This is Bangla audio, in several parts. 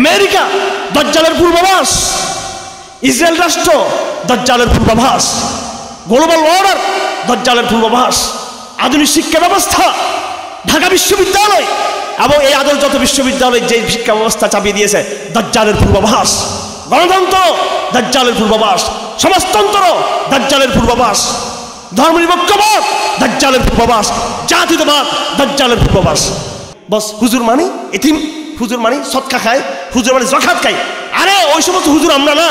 আমেরিকা দাজ্জালের পূর্বাভাস, ইসরায়েল রাষ্ট্র দাজ্জালের পূর্বাভাস, গ্লোবাল অর্ডার দাজ্জালের পূর্বাভাস, আধুনিক শিক্ষা ব্যবস্থা, ঢাকা বিশ্ববিদ্যালয় এবং এই আদর্শগত বিশ্ববিদ্যালয় যে শিক্ষা ব্যবস্থা চাপিয়ে দিয়েছে দাজ্জালের পূর্বাভাস, গণতন্ত্র দাজ্জালের পূর্বাভাস, সমাজতন্ত্র দাজ্জালের পূর্বাভাস, ধর্মনিরপেক্ষবাদ দাজ্জালের পূর্বাভাস, জাতীয়তাবাদ দাজ্জালের পূর্বাভাস। বস হুজুর মানে এতিম, হুজুর মানে সৎকা খায়, হুজুর মানে জখাত খায়। আরে ওই সমস্ত হুজুর আমরা না,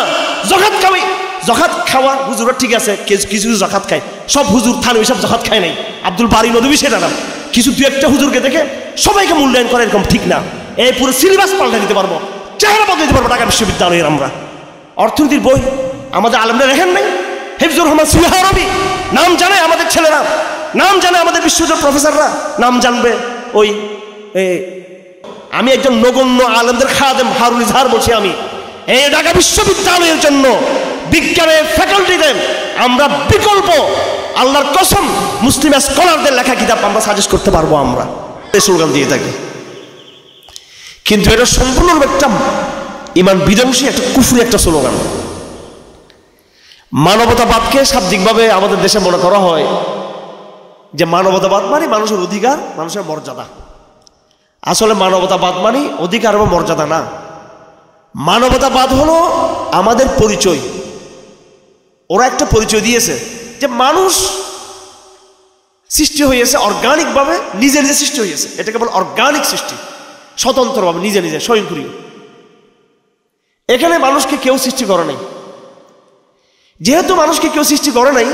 জখাত খাওয়াই। জখাত খাওয়া হুজুরা ঠিক আছে, কিছু কিছু জখাত খায়, সব হুজুর থানে ওইসব জখাত খায় নাই। আব্দুল বারী নদী সেটা না, কিছু দু একটা হুজুরকে দেখে সবাইকে মূল্যায়ন করে এরকম ঠিক না। এই পুরো সিলেবাস পাল্টে দিতে পারবো, চেহারা বদলে দিতে পারবো ঢাকা বিশ্ববিদ্যালয়ের। আমরা অর্থনীতির বই আমাদের আলেমরা দেখেন নাই, হিফজুর রহমান সুবহানাবি নাম জানে আমাদের ছেলেরা, নাম জানে আমাদের বিশ্ববিদ্যালয়ের প্রফেসররা, নাম জানবে ওই আমি একজন নগণ্য আলেমদের খাদেম হারুন ইজহার বলছি। আমি এই ঢাকা বিশ্ববিদ্যালয়ের জন্য বিজ্ঞানের ফ্যাকাল্টিতে আমরা বিকল্প আল্লাহর কসম মুসলিম স্কলারদের লেখা কিতাব আমরা সাজেস্ট করতে পারবো। আমরা এই স্লোগান দিয়ে থাকি, কিন্তু এটা সম্পূর্ণ একটা ইমান বিধ্বংসী একটা কুফরি একটা স্লোগান। মানবতাবাদকে শাব্দিকভাবে আমাদের দেশে মনে করা হয় যে মানবতাবাদ মানে মানুষের অধিকার, মানুষের মর্যাদা। আসলে মানবতাবাদ মানে অধিকার এবং মর্যাদা না। মানবতাবাদ হলো আমাদের পরিচয়। ওরা একটা পরিচয় দিয়েছে যে মানুষ সৃষ্টি হয়েছে অর্গানিকভাবে, নিজে নিজে সৃষ্টি হয়েছে। এটাকে বলে অর্গানিক সৃষ্টি, স্বতন্ত্রভাবে নিজে নিজে স্বয়ংক্রিয়। এখানে মানুষকে কেউ সৃষ্টি করে নাই। যেহেতু মানুষকে কেউ সৃষ্টি করে নাই,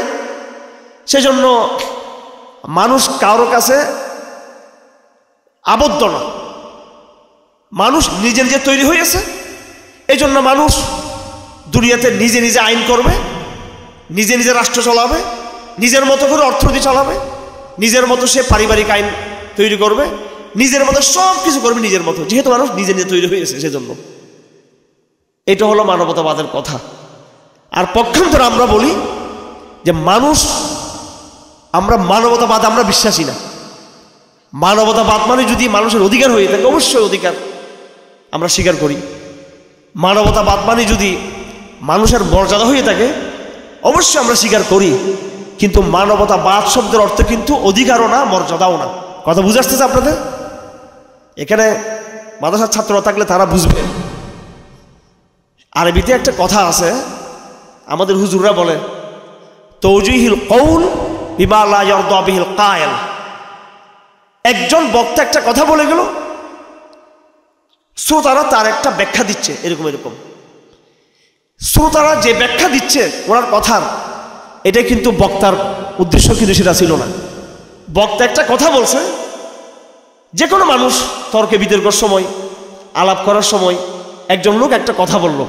সেজন্য মানুষ কারোর কাছে আবদ্ধ না। মানুষ নিজে নিজে তৈরি হয়েছে, এই জন্য মানুষ দুনিয়াতে নিজে নিজে আইন করবে, নিজে নিজে রাষ্ট্র চালাবে, নিজের মতো করে অর্থনীতি চালাবে, নিজের মতো সে পারিবারিক আইন তৈরি করবে, নিজের মতো সব কিছু করবে নিজের মতো, যেহেতু মানুষ নিজে নিজে তৈরি হয়েছে সেজন্য। এটা হলো মানবতাবাদের কথা। আর পক্ষান্তরে আমরা বলি যে মানুষ, আমরা মানবতাবাদ আমরা বিশ্বাসী না। মানবতাবাদ মানে যদি মানুষের অধিকার হয়ে থাকে, অবশ্যই অধিকার আমরা স্বীকার করি। মানবতাবাদ মানে যদি মানুষের মর্যাদা হয়ে থাকে, অবশ্যই আমরা স্বীকার করি। কিন্তু মানবতাবাদ শব্দের অর্থ কিন্তু অধিকারও না, মর্যাদাও না। কথা বুঝে আসতেছে আপনাদের? এখানে মাদ্রাসার ছাত্ররা থাকলে তারা বুঝবে। আরবিতে একটা কথা আছে, আমাদের হুজুররা বলে তৌজিহিল কৌল বিমা লা ইয়ারদা বিহিল কায়েল। একজন বক্তা একটা কথা বলে গেল, শ্রোতারা তার একটা ব্যাখ্যা দিচ্ছে, এরকম এরকম। শ্রোতারা যে ব্যাখ্যা দিচ্ছে ওনার কথার, এটা কিন্তু বক্তার উদ্দেশ্য কিন্তু সেটা ছিল না। বক্তা একটা কথা বলছে, যে কোনো মানুষ তর্কে বিতর্কের সময়, আলাপ করার সময় একজন লোক একটা কথা বলল,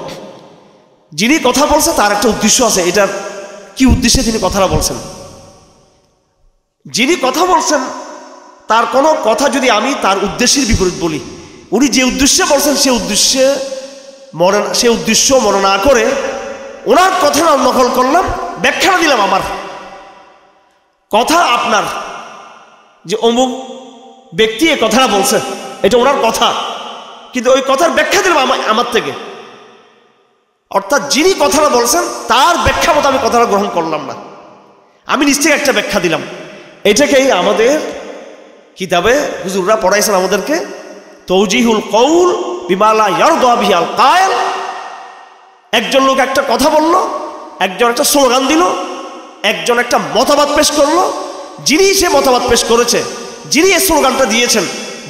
যিনি কথা বলছে তার একটা উদ্দেশ্য আছে। এটার কি উদ্দেশ্যে তিনি কথাটা বলছেন? যিনি কথা বলছেন তার কোনো কথা যদি আমি তার উদ্দেশ্যের বিপরীত বলি, উনি যে উদ্দেশ্যে বলছেন সে উদ্দেশ্য মনে না করে ওনার কথা নকল করলাম, ব্যাখ্যা দিলাম। আমার কথা আপনার, যে অমুক ব্যক্তি এ কথাটা বলছে, এটা ওনার কথা, কিন্তু ওই কথার ব্যাখ্যা দিলাম আমার থেকে। অর্থাৎ যিনি কথাটা বলছেন তার ব্যাখ্যা মতো আমি কথাটা গ্রহণ করলাম না, আমি নিশ্চয়ই একটা ব্যাখ্যা দিলাম। এটাকেই আমাদের কিতাবে হুজুররা পড়াইছেন আমাদেরকে তৌজিহুল কৌল বিমা লা ইয়ারদা বিহিল কায়েল। একজন লোক একটা কথা বলল, একজন একটা স্লোগান দিল, একজন একটা মতবাদ পেশ করলো, যিনি সে মতবাদ পেশ করেছে, যিনি এই স্লোগানটা দিয়েছেন,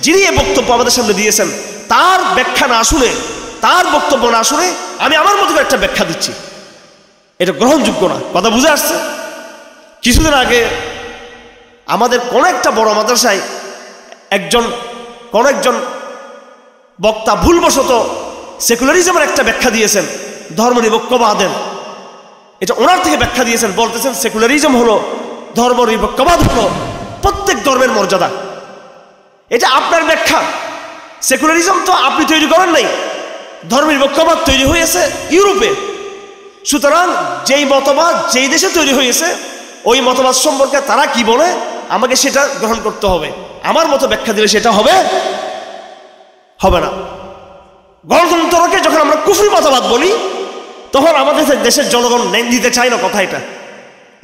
যিনি এই বক্তব্য আমাদের সামনে দিয়েছেন, তার ব্যাখ্যা না শুনে, তার বক্তব্য না শুনে আমি আমার মতো করে একটা ব্যাখ্যা দিচ্ছি, এটা গ্রহণযোগ্য না। কথা বুঝে আসছে? কিছুদিন আগে আমাদের কোনো একটা বড় মাদ্রাসায় কোন একজন বক্তা ভুলবশত সেকুলারিজমের একটা ব্যাখ্যা দিয়েছেন, ধর্মনিরপেক্ষবাদের। এটা ওনার থেকে ব্যাখ্যা দিয়েছেন, বলতেছেন সেকুলারিজম হলো, ধর্মনিরপেক্ষবাদ হলো প্রত্যেক ধর্মের মর্যাদা। এটা আপনার ব্যাখ্যা। সেকুলারিজম তো আপনি তৈরি করেন নাই, ধর্মনিরপেক্ষবাদ তৈরি হয়েছে ইউরোপে। সুতরাং যেই মতবাদ যেই দেশে তৈরি হয়েছে, ওই মতবাদ সম্পর্কে তারা কি বলে আমাকে সেটা গ্রহণ করতে হবে। আমার মতো ব্যাখ্যা দিলে সেটা হবে না। গণতন্ত্র কুফরি মতবাদ বলি, তখন আমাদের দেশের জনগণ ন্যায় দিতে চায় না কথা এটা।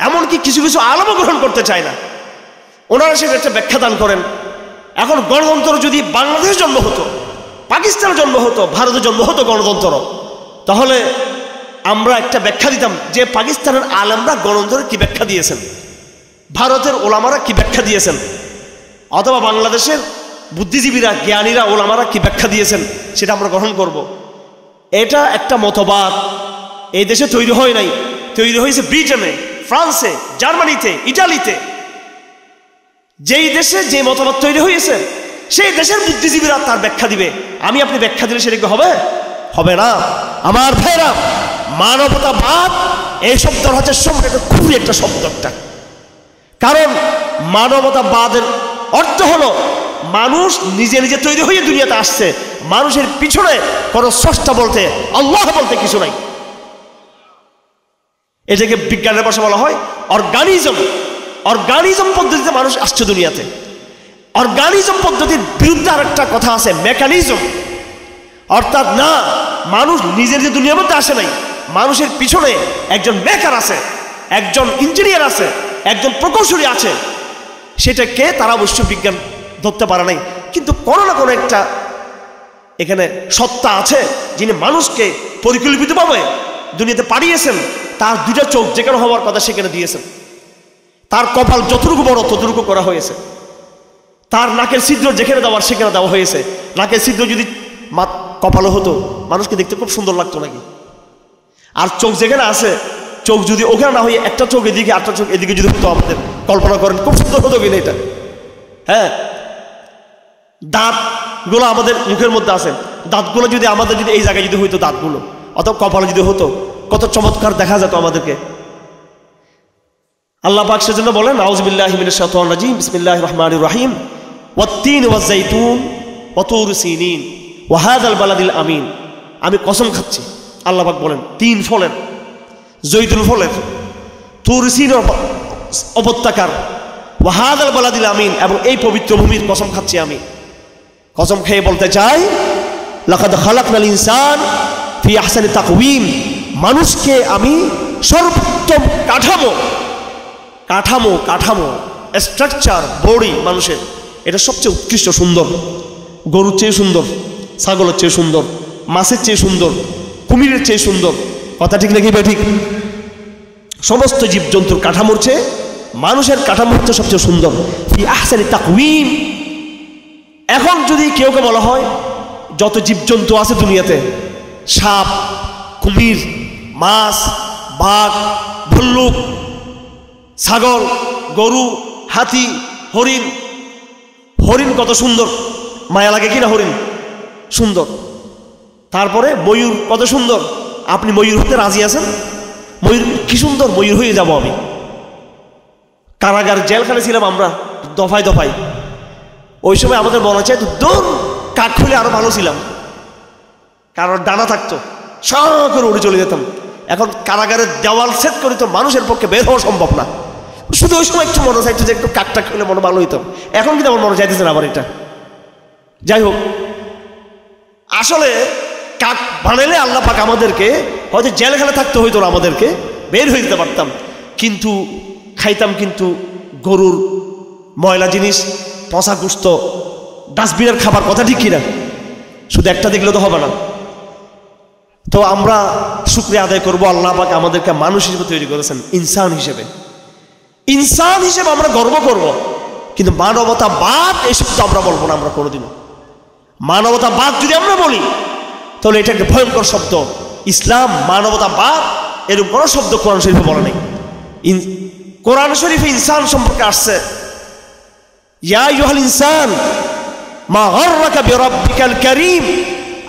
এমনকি কিছু কিছু আলেমও গ্রহণ করতে চায় না, ওনারা সেটা একটা ব্যাখ্যা দান করেন। এখন গণতন্ত্র যদি বাংলাদেশে জন্ম হতো, পাকিস্তানে জন্ম হতো, ভারতে জন্ম হতো গণতন্ত্র, তাহলে আমরা একটা ব্যাখ্যা দিতাম যে পাকিস্তানের আলেমরা গণতন্ত্রের কি ব্যাখ্যা দিয়েছেন, ভারতের ওলামারা কি ব্যাখ্যা দিয়েছেন, অথবা বাংলাদেশের বুদ্ধিজীবীরা, জ্ঞানীরা, ওলামারা কি ব্যাখ্যা দিয়েছেন, সেটা আমরা গ্রহণ করব। এটা একটা মতবাদ এই দেশে তৈরি হয় নাই, তৈরি হয়েছে ব্রিটেনে, ফ্রান্সে, জার্মানিতে, ইটালিতে। যেই দেশে যে মতবাদ তৈরি হয়েছে সেই দেশের বুদ্ধিজীবীরা তার ব্যাখ্যা দিবে। আমি আপনি ব্যাখ্যা দিলে সেটা কি হবে? হবে না। আমার ভাইরা, মানবতাবাদ এই শব্দটা হচ্ছে খুবই একটা শব্দ একটা। কারণ মানবতাবাদের অর্থ হলো মানুষ নিজে নিজে তৈরি হয়ে দুনিয়াতে আসছে, মানুষের পিছনে কোনো স্রষ্টা বলতে, আল্লাহ বলতে কিছু নাই। এটাকে বিজ্ঞানের ভাষায় বলা হয় অর্গানিজম। অর্গানিজম পদ্ধতিতে মানুষ আসছে দুনিয়াতে। অর্গানিজম পদ্ধতির বিরুদ্ধে আরেকটা কথা আছে, মেকানিজম। অর্থাৎ না, মানুষ নিজের যে দুনিয়ার মধ্যে আসে নাই, মানুষের পিছনে একজন মেকার আছে, একজন ইঞ্জিনিয়ার আছে, একজন প্রকৌশলী আছে। সেটাকে তারা অবশ্য বিজ্ঞান ধরতে পারে নাই, কিন্তু কোনো না কোনো একটা এখানে সত্তা আছে যিনি মানুষকে পরিকল্পিতভাবে দুনিয়াতে পাঠিয়েছেন। তার দুইটা চোখ যেখানে হওয়ার কথা সেখানে দিয়েছেন, তার কপাল যতটুকু বড় ততটুকু করা হয়েছে, তার নাকের ছিদ্র যেখানে দেওয়ার সেখানে দেওয়া হয়েছে। নাকের ছিদ্র যদি কপালও হতো, মানুষকে দেখতে খুব সুন্দর লাগতো নাকি? আর চোখ যেখানে আছে, চোখ যদি ওখানে না হয়ে একটা চোখ এদিকে, আটটা চোখ এদিকে যদি হতো, আমাদের কল্পনা করেন খুব সুন্দর হতো কিনা এটা? হ্যাঁ, দাঁতগুলো আমাদের মুখের মধ্যে আছে, দাঁতগুলো যদি আমাদের যদি এই জায়গায় যদি হইতো, দাঁতগুলো অথবা কপালে যদি হতো, কত চমৎকার দেখা যেত আমাদেরকে। আল্লাহ পাক সেজন্য বলেন, আউযুবিল্লাহি মিনাশ শাইতানির রাজিম, বিসমিল্লাহির রহমানির রহিম, ওয়াত-তিন ওয়াজ-যাইতুন ওয়া তুর সিনিন ওয়া হাযাল বালাদিল আমিন। আমি কসম খাচ্ছি, আল্লাহ পাক বলেন, তিন ফলের, জৈতুন ফলের, তুর সিনের উপত্যকার, ওয়া হাযাল বালাদিল আমিন, এবং এই পবিত্র ভূমির কসম খাচ্ছি আমি। কসম খেয়ে বলতে চাই, লাকাদ খালাকনাল ইনসান ফি আহসানি তাকওয়িম, মানুষকে আমি সর্বোত্তম কাঠামো স্ট্রাকচার, বডি মানুষের এটা সবচেয়ে উৎকৃষ্ট সুন্দর। গরুর চেয়ে সুন্দর, ছাগলের চেয়ে সুন্দর, মাছের চেয়ে সুন্দর, কুমিরের চেয়ে সুন্দর। কথা ঠিক নাকি ভাই? ঠিক। সমস্ত জীবজন্তুর কাঠামোর চেয়ে মানুষের কাঠামো হচ্ছে সবচেয়ে সুন্দর। ফি আহসানি তাকওয়িম। এখন যদি কেউকে বলা হয় যত জীবজন্তু আছে দুনিয়াতে, সাপ, কুমির, মাছ, বাঘ, ভল্লুক, ছাগল, গরু, হাতি, হরিণ, হরিণ কত সুন্দর, মায়া লাগে কিনা? হরিণ সুন্দর। তারপরে ময়ূর কত সুন্দর, আপনি ময়ূর হতে রাজি আছেন? ময়ূর কি সুন্দর, ময়ূর হয়ে যাব আমি। কারাগার জেলখানে ছিলাম আমরা দফায় দফায়, ওই সময় আমাদের মনে চাই দূর কাক খুলে আরো ভালো ছিলাম, কারণ ডানা থাকতো, সা করে উড়ে চলে যেতাম। এখন কারাগারের দেওয়াল সেট করে তো মানুষের পক্ষে বের হওয়া সম্ভব না। শুধু ওই সময় একটু মনে চাইতো যে একটু কাকটা খেলে মনে ভালো হইতাম। এখন কিন্তু আমার মনে চাইতেছে না আবার এটা। যাই হোক, আসলে কাক বানাইলে আল্লাহ পাক আমাদেরকে হয়তো জেলখানে থাকতে হইতো না, আমাদেরকে বের হয়ে যেতে পারতাম, কিন্তু খাইতাম কিন্তু গরুর ময়লা জিনিস, পচা গুস্ত, ডাস্টবিনের খাবার। কথা ঠিক কিনা? শুধু একটা দেখলে তো হবে না। তো আমরা শুকরিয়া আদায় করবো, আল্লাহ পাক আমাদেরকে মানুষ হিসেবে তৈরি করেছেন, ইনসান হিসেবে। ইনসান হিসেবে আমরা গর্ব করব, কিন্তু মানবতাবাদ এসব তো আমরা বলবো না। আমরা কোনোদিনও মানবতাবাদ যদি আমরা বলি তাহলে এটা একটা ভয়ঙ্কর শব্দ। ইসলাম মানবতাবাদ এরকম কোনো শব্দ কোরআন শরীফে বলে নেই। কোরআন শরীফে ইনসান সম্পর্কে আসছে, ইয়া আইয়ুহাল ইনসান মা গাররাকা বিরাব্বিকাল কারীম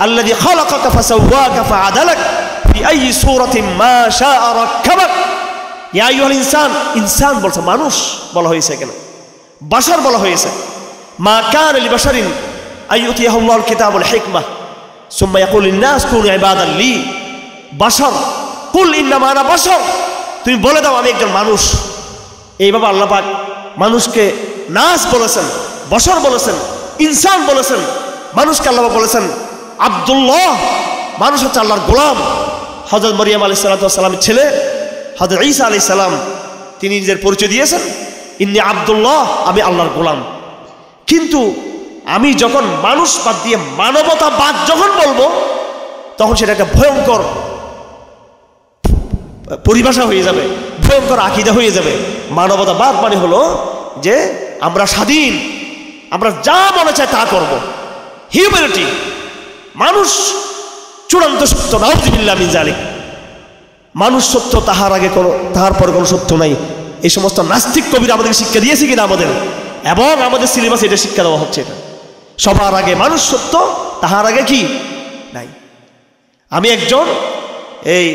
আল্লাযী খালাকাকা ফাসাওয়াকা ফাআদালাক ফি আইয়ি সূরাতিন মা শাআ রাক্কাবাক। ইয়া আইয়ুহাল ইনসান, ইনসান বলছে মানুষ বলা হয়েছে, এখানে বাশার বলা হয়েছে। মা কানা লিবাশারিন আইয়ুতিয়াহুল্লাহুল কিতাবুল হিকমাহ সুম্মা ইয়াকুলু লিন-নাস কুনু ইবাদান লি। বাশার, কুল ইন্নামা আনা বাশার, তুমি বলে দাও আমি একজন মানুষ। এইভাবে আল্লাহ পাক মানুষকে নাস বলেছেন, বশর বলেছেন, ইনসান বলেছেন। মানুষকে আল্লাহ বলেছেন আব্দুল্লাহ, মানুষ হচ্ছে আল্লাহর গোলাম। হযরত মরিয়ম আলাইহিস সালামের ছেলে হযরত ঈসা আলাইহিস সালাম তিনি নিজের পরিচয় দিয়েছেন, ইন্নী আব্দুল্লাহ, আমি আল্লাহর গোলাম। কিন্তু আমি যখন মানুষ বাদ দিয়ে মানবতাবাদ যখন বলবো, তখন সেটা একটা ভয়ঙ্কর পরিভাষা হয়ে যাবে, ভয়ঙ্কর আকীদা হয়ে যাবে। মানবতাবাদ মানে হলো যে আমরা স্বাধীন, আমরা যা মনে চায় তা করব। হিউম্যানিটি, মানুষ চূড়ান্ত সত্য, নাউযুবিল্লাহ মিন যালিক। মানুষ সত্য, তাহার পরে কোনো সত্য নাই। এই সমস্ত নাস্তিক কবিরা আমাদেরকে শিক্ষা দিয়েছে কিনা আমাদের, এবং আমাদের সিলেবাসে এটা শিক্ষা দেওয়া হচ্ছে। এটা সবার আগে মানুষ সত্য, তাহার আগে কি নাই। আমি একজন এই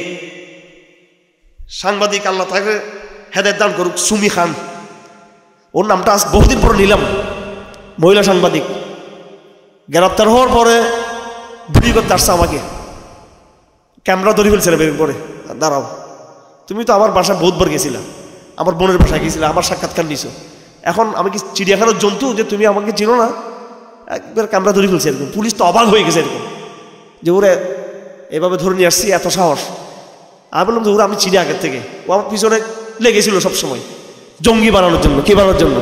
সাংবাদিক, আল্লাহ তাকে হেদায়েত দান করুক, সুমি খান, ওর নামটা আজ বহুদিন পরে নিলাম, মহিলা সাংবাদিক, গ্রেপ্তার হওয়ার পরে ভিডিও করতে আসছে আমাকে, ক্যামেরা ধরে ফেলছে বের করে, দাঁড়াও তুমি তো আমার বাসায় বহুতবার গেছিলা, আমার বোনের বাসায় গেছিলা, আমার সাক্ষাৎকার নিছো, এখন আমি কি চিড়িয়াখানার জন্তু যে তুমি আমাকে চিনো না? একবার ক্যামেরা ধরে ফেলছে এরকম। পুলিশ তো অবাক হয়ে গেছে এরকম, যে ওরে এভাবে ধরে নিয়ে আসছি, এত সাহস। আমি বললাম যে ওরা আমি চিনি আগের থেকে, ও আমার পিছনে লেগেছিল সবসময় জঙ্গি বানানোর জন্য, কি বানানোর জন্য।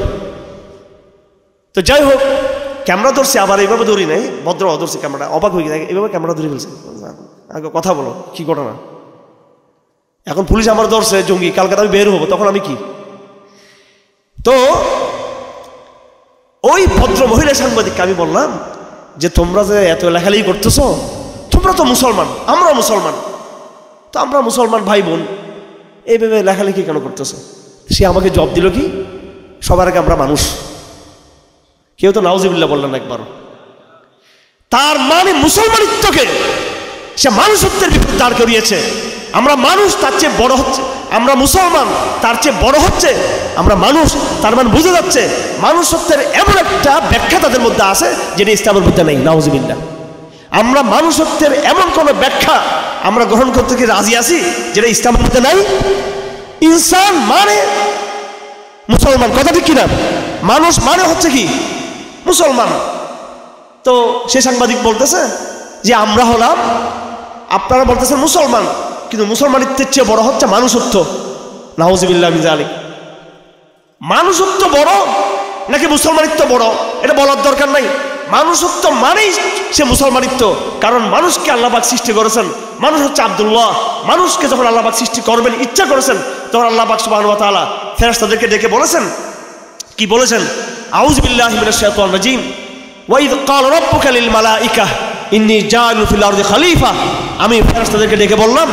তো যাই হোক, ক্যামেরা ধরছে, আবার এইভাবে ধরি নাই, ভদ্র ধরছে ক্যামেরা, অবাক হয়ে গেছে, এইভাবে ক্যামেরা ধরে ফেলছে। আগে কথা বলো, কি ঘটনা? এখন পুলিশ আমার ধরছে জঙ্গি, কালকে আমি বের হবো, তখন আমি কি? তো ওই ভদ্র মহিলা সাংবাদিককে আমি বললাম যে তোমরা যে এত লেখালেখি করতেছ, তোমরা তো মুসলমান, আমরা মুসলমান, তো আমরা মুসলমান ভাই বোন, এইভাবে লেখালেখি কেন করতেছে? সে আমাকে জবাব দিল কি, সবার আগে আমরা মানুষ। কেউ তো নাউজুবিল্লাহ বললেন একবার। তার মানে মুসলমানিত্বকে সে মানুষত্বের বিপরীতে দাঁড় করিয়েছে। আমরা মানুষ, তার চেয়ে বড় হচ্ছে আমরা মুসলমান, তার চেয়ে বড় হচ্ছে আমরা মানুষ। তার মানে বুঝে যাচ্ছে মানুষত্বের এমন একটা ব্যাখ্যা তাদের মধ্যে আছে যেটা ইসলামের মধ্যে নেই। নাউজুবিল্লাহ। আমরা মানুষত্বের এমন কোন ব্যাখ্যা আমরা গ্রহণ করতে কি রাজি আছি যেটা ইসলামের মধ্যে নাই? ইনসান মানে মুসলমান, কথা ঠিক কিনা? মানুষ মানে হচ্ছে কি মুসলমান। তো সে সাংবাদিক বলতেছে যে আমরা হলাম, আপনারা বলতেছেন মুসলমান, কিন্তু মুসলমানিত্বের চেয়ে বড় হচ্ছে মানুষত্ব। নাউজুবিল্লাহ মিন যালিক। মানুষত্ব বড় নাকি মুসলমানিত্ব বড় এটা বলার দরকার নাই। মানুষত্ব মানেই সে মুসলমানিত্ব, কারণ মানুষকে আল্লাহ পাক সৃষ্টি করেছেন, মানুষ হচ্ছে আব্দুল্লাহ। মানুষকে যখন আল্লাহ পাক সৃষ্টি করবেন, ইচ্ছা করেছেন, তখন আল্লাহ পাক সুবহানাহু ওয়া তাআলা ফেরেশতাদেরকে ডেকে বলেছেন, কি বলেছেন? আউযু বিল্লাহি মিনাশ শাইতানির রাজীম, ওয়া ইয ক্বালা রাব্বুকা লিল মালাইকা ইন্নী জাইলুন ফিল আরদি খলিফা। আমি ফেরেশতাদেরকে ডেকে বললাম,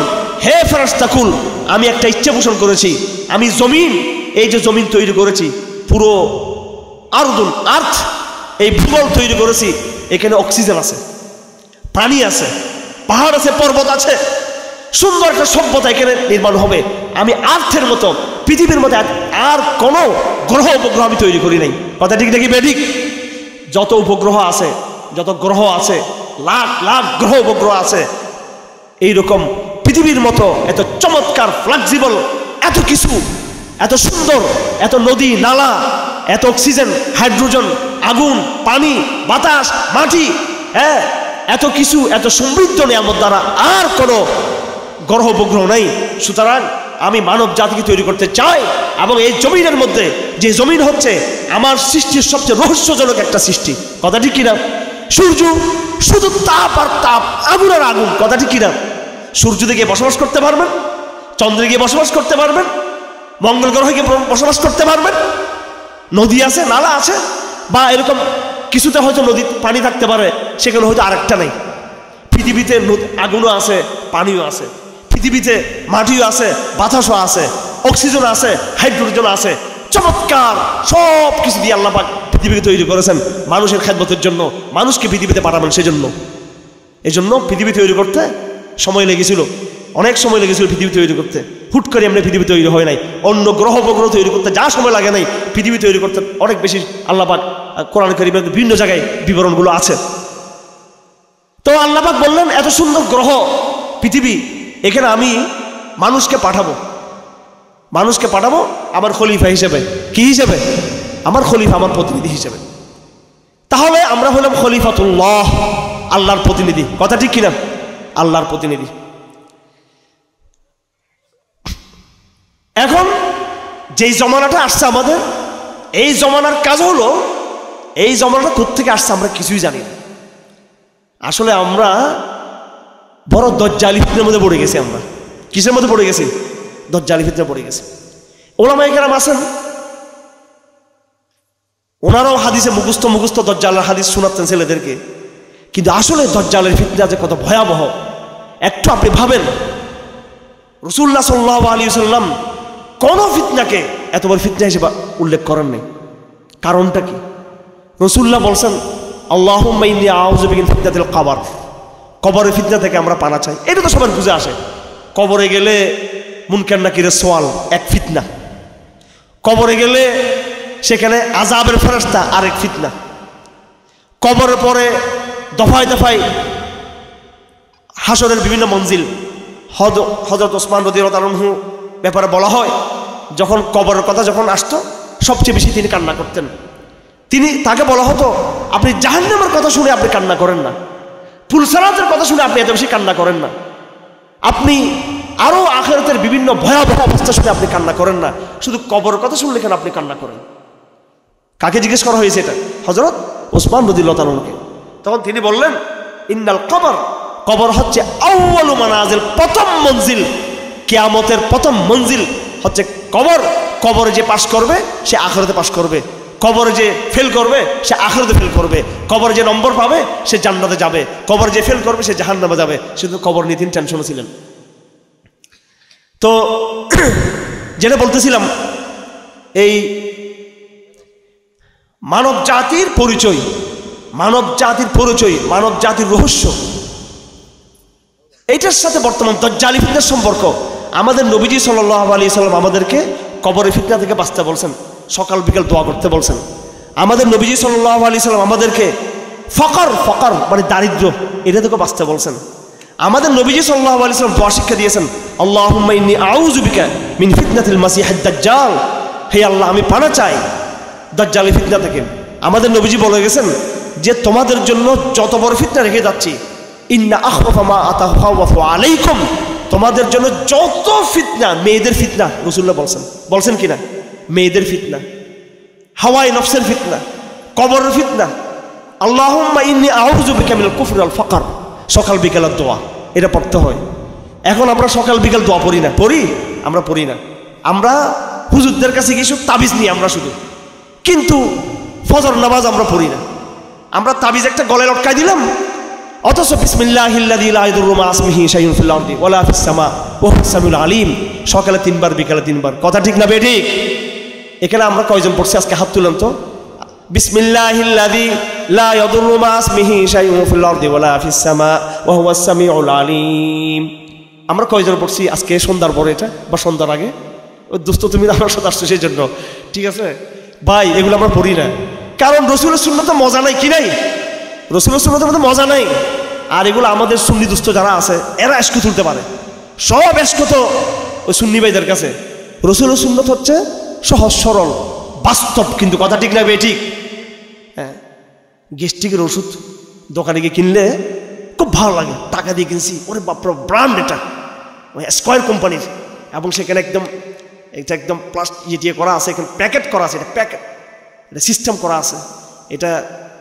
হে ফেরেশতাকুল, আমি একটা ইচ্ছা পোষণ করেছি, আমি জমিন, এই যে জমিন তৈরি করেছি, পুরো আরদুন আর্থ, এই ভূগোল তৈরি করেছি, এখানে অক্সিজেন আছে, পানি আছে, পাহাড় আছে, পর্বত আছে, সুন্দর একটা সভ্যতা এখানে নির্মাণ হবে। আমি আর্থের মতো, পৃথিবীর মতো আর কোনো গ্রহ উপগ্রহ আমি তৈরি করি নাই। কথা ঠিক নাকি বেঠিক? যত উপগ্রহ আছে, যত গ্রহ আছে, লাখ লাখ গ্রহ উপগ্রহ আছে, এইরকম পৃথিবীর মতো এত চমৎকার ফ্লেক্সিবল, এত কিছু, এত সুন্দর, এত নদী নালা, এত অক্সিজেন, হাইড্রোজেন, আগুন, পানি, বাতাস, মাটি, হ্যাঁ, এত কিছু, এত সমৃদ্ধ নিয়ামত দ্বারা আর কোনো গ্রহ উপগ্রহ নাই। সুতরাং আমি মানব জাতিকে তৈরি করতে চাই, এবং এই জমিনের মধ্যে, যে জমিন হচ্ছে আমার সৃষ্টির সবচেয়ে রহস্যজনক একটা সৃষ্টি। কথা ঠিক কিনা? সূর্য শুধু তাপ আর তাপ, আগুন আর আগুন। কথা ঠিক কিনা? সূর্যে গিয়ে বসবাস করতে পারবেন, চন্দ্রে গিয়ে বসবাস করতে পারবেন, মঙ্গল গ্রহে গিয়ে বসবাস করতে পারবেন। নদী আছে, নালা আছে, বা এরকম কিছুতে হয়তো নদী পানি থাকতে পারে, সেখানে হয়তো আরেকটা নেই। পৃথিবীতে আগুনও আছে, পানিও আছে, পৃথিবীতে মাটিও আছে, বাতাসও আছে, অক্সিজেন আছে, হাইড্রোজেন আছে, চমৎকার সব কিছু দিয়ে আল্লাহ পাক পৃথিবীকে তৈরি করেছেন মানুষের খেদমতের জন্য, মানুষকে পৃথিবীতে পাঠাবেন সেজন্য। এই জন্য পৃথিবী তৈরি করতে সময় লেগেছিল, অনেক সময় লেগেছিল পৃথিবী তৈরি করতে। হুট করে এমনি পৃথিবী তৈরি হয় নাই। অন্য গ্রহ উপগ্রহ তৈরি করতে যা সময় লাগে নাই, পৃথিবী তৈরি করতে অনেক বেশি আল্লাহ পাক কোরআন কারীমের বিভিন্ন জায়গায় বিবরণগুলো আছে। তো আল্লাহ পাক বললেন, এত সুন্দর গ্রহ পৃথিবী, এখানে আমি মানুষকে পাঠাবো, মানুষকে পাঠাবো আমার খলিফা হিসেবে। কি হিসেবে? আমার খলিফা, আমার প্রতিনিধি হিসেবে। তাহলে আমরা হলাম খলিফাতুল্লাহ, আল্লাহর প্রতিনিধি। কথা ঠিক কিনা? আল্লাহর প্রতিনিধি। এখন যেই জমানাটা আসছে আমাদের, এই জমানার কাজ হলো, এই জমানাটা কোত্থেকে আসছে আমরা কিছুই জানি না। আসলে আমরা বড় দজ্জালি ফিতনার মধ্যে পড়ে গেছি। আমরা কিসের মধ্যে পড়ে গেছি? দজ্জালি ফিতনায় পড়ে গেছি। ওলামায়ে কেরাম আছেন, ওনারাও হাদিসে মুখস্থ দজ্জালের হাদিস শোনাচ্ছেন ছেলেদেরকে, কিন্তু আসলে দজ্জালের ফিতনা যে কত ভয়াবহ একটু আপনি ভাবেন। রাসূলুল্লাহ সাল্লাল্লাহু আলাইহি ওয়াসাল্লাম কোন ফিতনাকে এত বড় ফিতনা হিসেবে উল্লেখ করেন নাই। কারণটা কি? রাসূলুল্লাহ বলছেন, আল্লাহুম্মা ইন্নী আউযু বিকা মিন ফিতনাতিল কবর, কবরের ফিতনা থেকে আমরা পানা চাই। এটা তো সবার বুঝে আসে। কবরে গেলে মুনকার নাকিরের সওয়াল এক ফিতনা, কবরে গেলে সেখানে আযাবের ফেরেশতা আরেক ফিতনা, কবরের পরে দফায় দফায় হাসরের বিভিন্ন মঞ্জিল। হযরত ওসমান রাদিয়াল্লাহু আনহু ব্যাপারে বলা হয়, যখন কবরের কথা যখন আসতো সবচেয়ে বেশি তিনি কান্না করতেন। তাকে বলা হতো, আপনি জাহান্নামের কথা শুনে আপনি কান্না করেন না, পুলসারাতের কথা শুনে আপনি এত বেশি কান্না করেন না, আপনি আরো আখিরাতের বিভিন্ন ভয়াবহ অবস্থা শুনে আপনি কান্না করেন না, শুধু কবরের কথা শুনলে কেন আপনি কান্না করেন? কাকে জিজ্ঞেস করা হয়েছে এটা? হযরত ওসমান রাদিয়াল্লাহু আনহুকে। তখন তিনি বললেন, ইন্নাল কবর, কবর হচ্ছে আউয়ালু মানাজিল, প্রথম মঞ্জিল, কিয়ামতের প্রথম মঞ্জিল হচ্ছে কবর। কবরে যে পাশ করবে সে আখিরাতে পাশ করবে, কবরে যে ফেল করবে সে আখিরাতে ফেল করবে, কবরে যে নম্বর পাবে সে জান্নাতে যাবে, কবরে যে ফেল করবে সে জাহান্নামে যাবে। শুধু কবর নিয়ে তিনি টেনশনে ছিলেন। তো যেটা বলতেছিলাম, এই মানব জাতির পরিচয়, মানব জাতির পরিচয়, মানব জাতির রহস্য, এইটার সাথে বর্তমান দজ্জালি ফিতনার সম্পর্ক। আমাদের নবীজি সাল্লাল্লাহু আলাইহি সাল্লাম আমাদেরকে কবরের ফিতনা থেকে বাঁচতে বলছেন, সকাল বিকাল দোয়া করতে বলছেন। আমাদের নবীজি সাল্লাল্লাহু আলাইহি সাল্লাম আমাদেরকে ফকর মানে দারিদ্র, এটা থেকে বাঁচতে বলছেন। আমাদের নবীজি সাল্লাল্লাহু আলাইহি সাল্লাম দোয়া শিক্ষা দিয়েছেন, আল্লাহুম্মা ইন্নী আউযু বিকা মিন ফিতনাতিল মাসিহিদ দাজ্জাল, হে আল্লাহ আমি পানা চাই দাজ্জালি ফিতনা থেকে। আমাদের নবীজি বলে গেছেন যে তোমাদের জন্য যত বড় ফিতনা রেখে যাচ্ছি, ইন্না আখওয়াফা মা আতাখাওয়াফু আলাইকুম, তোমাদের জন্য যত ফিতনা, মেয়েদের ফিতনা, রাসূলুল্লাহ বলছেন কিনা? মেয়েদের ফিতনা, হাওয়াই নফসের ফিতনা, কবরের ফিতনা। আল্লাহুম্মা ইন্নী আউযু বিকা মিনাল কুফরি ওয়াল ফাকর, সকাল বিকালের দোয়া এটা পড়তে হয়। এখন আমরা সকাল বিকাল দোয়া পড়ি না, আমরা পড়ি না। আমরা হুজুরদের কাছে গিয়ে শুধু তাবিজ নিই আমরা শুধু, কিন্তু ফজর নামাজ আমরা পড়ি না। আমরা তাবিজ একটা গলায় লটকাই দিলাম, অথচ বিসমিল্লাহিল্লাযী লা ইয়াদুররু মা ইসমিহি শাইউন ফিল আরদি ওয়ালা ফিস সামা ওয়া হুয়াস সামিউল আলিম, সকালে 3 বার বিকালে 3 বার। কথা ঠিক না বেঠিক? এখানে আমরা কয়জন পড়ছি আজকে? হাত তুলেন তো। বিসমিল্লাহিল্লাযী লা ইয়াদুররু মা ইসমিহি শাইউন ফিল আরদি ওয়ালা ফিস সামা ওয়া হুয়াস সামিউল আলিম। আমরা কয়জন পড়ছি আজকে সন্ধ্যার পরে এটা, বা সন্ধ্যার আগে? ও দোস্ত তুমি আমার সাথে আসছো সেই জন্য, ঠিক আছে ভাই? এগুলো আমরা পড়ি না, কারণ রাসূলের সুন্নতে মজা নাই। কি নাই? রাসূলের সুন্নতের মধ্যে মজা নাই। আর এগুলো আমাদের সুন্নি দুস্থ যারা আছে এরা এশক তুলতে পারে, সব এশক তো ওই সুন্নি ভাইদের কাছে। রাসূলের সুন্নত হচ্ছে সহজ সরল বাস্তব, কিন্তু কথা ঠিক না বেঠিক? হ্যাঁ, গ্যাস্ট্রিকের ওষুধ দোকানে গিয়ে কিনলে খুব ভালো লাগে, টাকা দিয়ে কিনছি, ওরে বাপরে ব্র্যান্ড, এটা ওই স্কয়ার কোম্পানির, এবং সেখানে একদম এটা একদম প্লাস্টিক করা আছে, এখানে প্যাকেট করা আছে, এটা প্যাকেট, এটা সিস্টেম করা আছে, এটা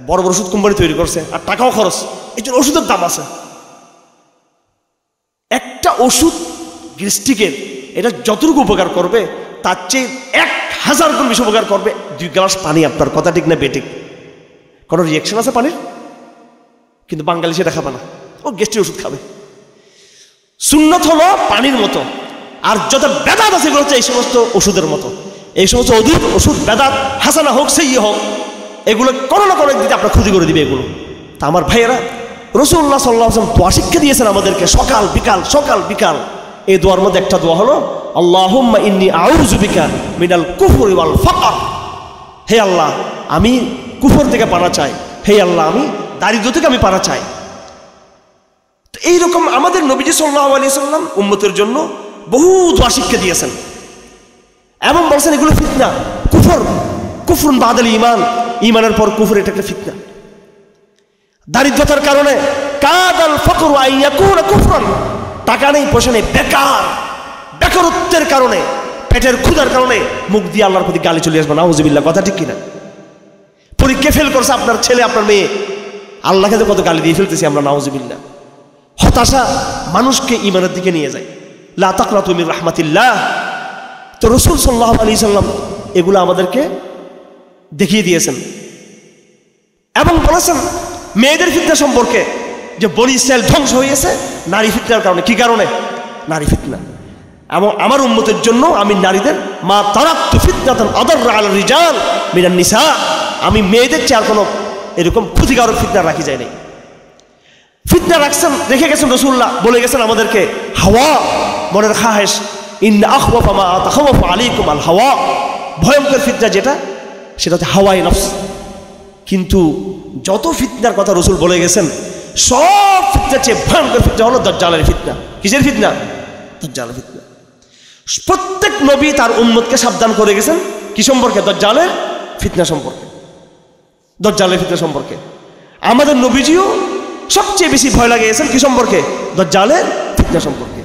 বড় বড় ওষুধ কোম্পানি তৈরি করছে, আর টাকাও খরচ, এই জন্য ওষুধের দাম আছে। একটা ওষুধ গ্যাস্ট্রিকের এটা যতটুকু উপকার করবে তার চেয়ে 1000 গুণ বেশি উপকার করবে 2 গ্লাস পানি আপনার। কথা ঠিক না বেঠিক? কোনো রিয়াকশন আছে পানির? কিন্তু বাঙালি সেটা খাবে না, ও গ্যাস্ট্রিক ওষুধ খাবে। সুন্নত হলো পানির মতো, আর যত বেদাত আছে এগুলো হচ্ছে এই সমস্ত ওষুধের মতো। এই সমস্ত ওষুধ বেদাত, হাসানা হোক সেই হোক, এগুলো কোনো না কোনো দিতে আপনার ক্ষতি করে দিবে এগুলো। তা আমার ভাইয়েরা, রাসূলুল্লাহ সাল্লাল্লাহু আলাইহি ওয়াসাল্লাম দোয়া শিক্ষা দিয়েছেন আমাদেরকে সকাল বিকাল। এই দোয়ার মধ্যে একটা দোয়া হলো, আল্লাহুম্মা ইন্নী আউযু বিকা মিনাল কুফরি ওয়াল ফাকর, হে আল্লাহ আমি কুফর থেকে পানা চাই, হে আল্লাহ আমি দারিদ্র থেকে আমি পানা চাই। তো এইরকম আমাদের নবীজি সাল্লাল্লাহু আলাইহি ওয়াসাল্লাম উম্মতের জন্য বহু দোয়া শিক্ষা দিয়েছেন, এবং বলছেন এগুলো ফিতনা, কুফরুন বাদাল ঈমান, ঈমানের পর কুফর, এটা একটা ফিতনা। দারিদ্রতার কারণে কাদাল ফাকরু আন ইয়াকুনা কুফরান, টাকা নেই পয়সা নেই, বেকার, বেকারত্বের কারণে, পেটের ক্ষুধার কারণে মুখ দিয়ে আল্লাহর প্রতি গালি চলে আসবে। নাউজুবিল্লাহ, কথা ঠিক কিনা? পরীক্ষা ফেল করছে আপনার ছেলে আপনার মেয়ে, আল্লাহকে তো কত গালি দিয়ে ফেলতেছি আমরা, নাউজুবিল্লাহ। হতাশা মানুষকে ঈমানের দিকে নিয়ে যায়। লা তাকনাতু মির রাহমাতিল্লাহ। তো রাসূল সাল্লাল্লাহু আলাইহি সাল্লাম এগুলো আমাদেরকে দেখিয়ে দিয়েছেন এবং বলেছেন মেয়েদের ফিতনা সম্পর্কে যে বনি ইসরাইল ধ্বংস হয়েছে নারী ফিতনার কারণে। কি কারণে? নারী ফিতনা। এবং আমার উম্মতের জন্য আমি নারীদের মা তারাকতু ফিতনাতান আদাররা আলা রিজাল মিনান নিসা, আমি মেয়েদের চেয়ে আর কোনো এরকম ক্ষতিকারক ফিতনা রাখি যায় নাই। ফিতনা রাখছেন, রেখে গেছেন রাসূলুল্লাহ, বলে গেছেন আমাদেরকে হাওয়া, মনের খাহেশ, ইন্না আখওয়াফা মা তাখাওয়াফু আলাইকুম আল হাওয়া, ভয়ঙ্কর ফিতনা যেটা সেটা হচ্ছে হাওয়ায়ে নফস। কিন্তু যত ফিতনার কথা রাসূল বলে গেছেন সব ফিতনার চেয়ে ভয়ঙ্কর ফিতনা হলো দাজ্জালের ফিতনা। কিসের ফিতনা? দাজ্জালের ফিতনা। প্রত্যেক নবী তার উম্মতকে সাবধান করে গেছেন কি সম্পর্কে? দাজ্জালের ফিতনা সম্পর্কে, দাজ্জালের ফিতনা সম্পর্কে। আমাদের নবীজিও সবচেয়ে বেশি ভয় লাগিয়েছেন কি সম্পর্কে? দাজ্জালের ফিতনা সম্পর্কে।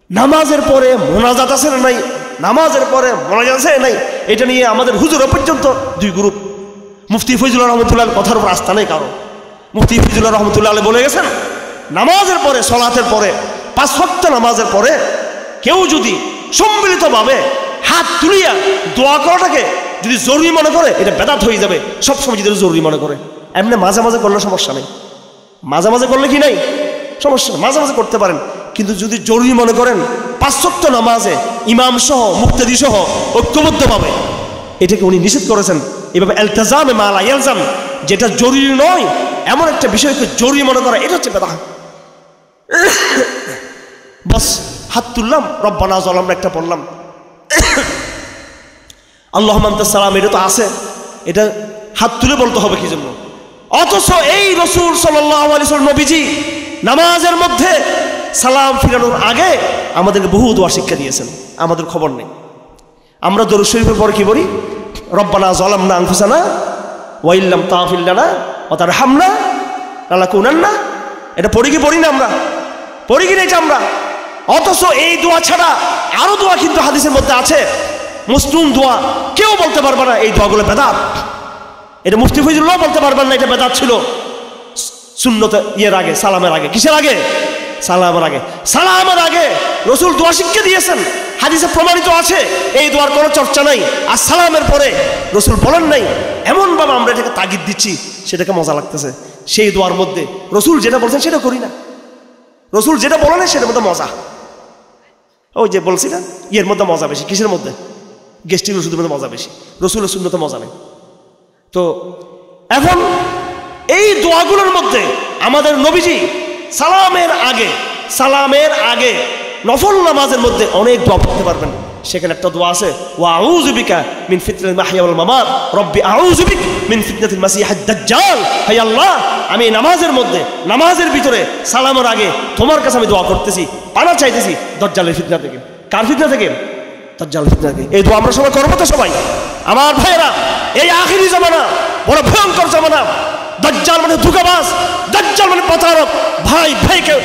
নামাজের পরে মোনাজাত আছে না নাই, নামাজের পরে মোনাজাত আছে নাই, এটা নিয়ে আমাদের হুজুর পর্যন্ত দুই গ্রুপ। মুফতি ফয়জুল্লাহ রহমতুল্লাহ কথার উপর আস্থা নেই কারণ। মুফতি ফয়জুল্লাহ রহমতুল্লাহ বলে গেছেন নামাজের পরে, সলাতের পরে, 5 ওয়াক্ত নামাজের পরে কেউ যদি সম্মিলিতভাবে হাত তুলিয়া দোয়া করাটাকে যদি জরুরি মনে করে এটা বেদাত হয়ে যাবে। সবসময় যদি জরুরি মনে করে, এমনি মাঝে মাঝে করলে সমস্যা নেই, মাঝে মাঝে করলে কি নাই সমস্যা, মাঝে মাঝে করতে পারেন। কিন্তু যদি জরুরি মনে করেন 5 ওয়াক্ত নামাজে ইমাম সহ মুক্তাদি সহ ঐক্যবদ্ধভাবে, এটাকে উনি নিষেধ করেছেন। এভাবে ইলতিজামে মা লা ইলজাম, যেটা জরুরি নয় এমন একটা বিষয়কে জরুরি মনে করা, এটা হচ্ছে বেদাত। বাস হাত তুললাম, রব্বানা যালামনা একটা পড়লাম, আল্লাহুম্মা আনতাস সালাম, এটা তো আছে, এটা হাত তুলে বলতে হবে কি জন্য? অথচ এই রাসূল সাল্লাল্লাহু আলাইহি ওয়াসাল্লাম নবীজি নামাজের মধ্যে সালাম ফিরানোর আগে আমাদেরকে বহু দোয়া শিক্ষা দিয়েছেন, আমাদের খবর নেই। আমরা দরুদ শরীফের পরে কি বলি? রব্বানা যালামনা আনফুসানা ওয়া ইল্লাম তাগফির লানা ওয়া তারহামনা লানাকুনান্না, এটা পড়ি কি পড়ি না? আমরা পড়ি কি না এটা আমরা? অথচ এই দোয়া ছাড়া আরো দোয়া কিন্তু হাদিসের মধ্যে আছে, মুসনুন দোয়া, কেউ বলতে পারবে না এই দোয়াগুলো বেদাত। এটা মুফতি ফয়জুল্লাহ বলতে পারবেন না এটা বেদাত ছিল সুন্নত ইয়ের আগে, সালামের আগে। কিসের আগে? সালামের আগে। সালামের আগে রাসূল দোয়া শিক্ষা দিয়েছেন, হাদিসে প্রমাণিত আছে, এই দোয়ার কোনো চর্চা নাই। আর সালামের পরে রাসূল বলেন নাই, এমনভাবে আমরা এটাকে তাগিদ দিচ্ছি সেটাকে মজা লাগতেছে। সেই দোয়ার মধ্যে রাসূল যেটা বলছেন সেটা করি না, রাসূল যেটা বলেন সেটার মধ্যে মজা। ওই যে বলছি না ইয়ের মধ্যে মজা বেশি। কিসের মধ্যে? গেস্টির ওষুধের মধ্যে মজা বেশি, রাসূলের সুন্নতে মজা নেই। তো এখন এই দোয়াগুলোর মধ্যে আমাদের নবীজি সালামের আগে নফল নামাজের মধ্যে অনেক দোয়া পড়তে পারবেন। সেখানে একটা দোয়া আছে, ওয়া আউযু বিকা মিন ফিতনাতিল মাহইয়া ওয়াল মামাত রব্বি আউযু বিক মিন ফিতনাতিল মাসিহিদ দাজ্জাল। হে আল্লাহ, আমি নামাজের মধ্যে, নামাজের ভিতরে সালামের আগে তোমার কাছে আমি দোয়া করতেছি, পানা চাইতেছি দাজ্জালের ফিতনা থেকে। কার ফিতনা থেকে? দাজ্জালের ফিতনা থেকে। এই দোয়া আমরা সবাই করবো তো? সবাই আমার ভাইয়েরা, এই আখিরি জামানা বড় ভয়ঙ্কর জামানা। দাজ্জাল মানে ধোঁকাবাজ, দাজ্জাল মানে প্রতারক। ভাই ভাইকে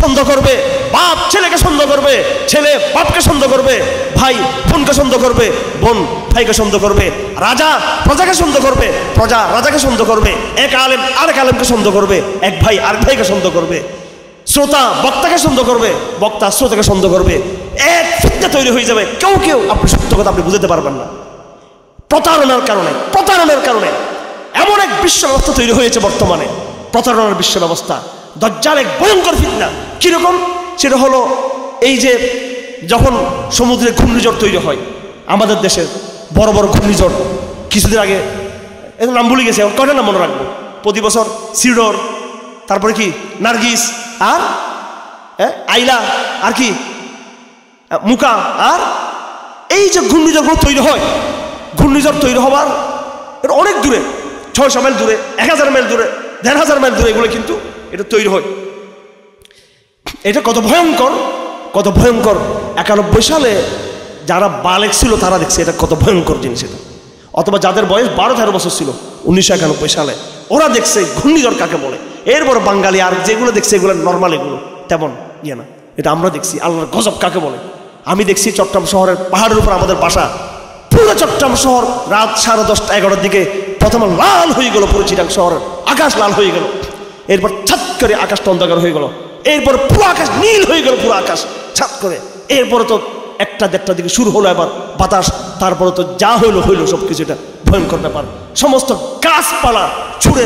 সন্দেহ করবে, বাপ ছেলেকে সন্দেহ করবে, ছেলে বাপকে সন্দেহ করবে, ভাই বোনকে সন্দেহ করবে, বোন ভাইকে সন্দেহ করবে, রাজা প্রজাকে সন্দেহ করবে, প্রজা রাজাকে সন্দেহ করবে, এক আলেম আরেক আলেমকে সন্দেহ করবে, এক ভাই আরেক ভাইকে সন্দেহ করবে, শ্রোতা বক্তাকে সন্দেহ করবে, বক্তা শ্রোতাকে সন্দেহ করবে। এক ফিতনা তৈরি হয়ে যাবে। কেউ আপনি সত্য কথা আপনি বুঝতে পারবেন না। প্রতারণার কারণে এমন এক বিশ্ব ব্যবস্থা তৈরি হয়েছে বর্তমানে, প্রতারণার বিশ্ব ব্যবস্থা। দাজ্জাল এক ভয়ঙ্কর ফিতনা। কিরকম? সেটা হলো এই যে যখন সমুদ্রে ঘূর্ণিঝড় তৈরি হয়, আমাদের দেশের বড় বড় ঘূর্ণিঝড়, কিছুদিন আগে এর নাম ভুলে গেছে, কয়টা নাম মনে রাখবো? প্রতি বছর সিডর, তারপরে কি নার্গিস, আর আইলা, আর কি মুকা। আর এই যে ঘূর্ণিঝড়গুলো তৈরি হয়, ঘূর্ণিঝড় তৈরি হওয়ার এটা অনেক দূরে, 600 মাইল দূরে, 1000 মাইল দূরে, 1500 মাইল দূরে এগুলো কিন্তু এটা তৈরি হয়। এটা কত ভয়ঙ্কর, কত ভয়ঙ্কর। 91 সালে যারা বালেক ছিল তারা দেখছে এটা কত ভয়ঙ্কর জিনিস এটা, অথবা যাদের বয়স 12-13 বছর ছিল 1991 সালে, ওরা দেখছে ঘূর্ণিঝড় কাকে বলে। এরপর বাঙালি আর যেগুলো দেখছে এগুলো নর্মাল, এগুলো তেমন ইয়ে না। এটা আমরা দেখছি আল্লাহর গজব কাকে বলে। আমি দেখছি চট্টগ্রাম শহরের পাহাড়ের উপর আমাদের বাসা, পুরো চট্টগ্রাম শহর রাত 10:30 11টার দিকে প্রথমে লাল হয়ে গেল, পুরো চিটাং শহরের আকাশ লাল হয়ে গেল। এরপর ছাত করে আকাশটা অন্ধকার হয়ে গেল, এরপর পুরো আকাশ নীল হয়ে গেল, পুরো আকাশ ছাত করে। এরপরে তো 1টা-1:30টার দিকে শুরু হলো এবার বাতাস, তারপরে তো যা হইলো সব কিছু, এটা ভয়ঙ্কর ব্যাপার। সমস্ত গাছপালা ছুঁড়ে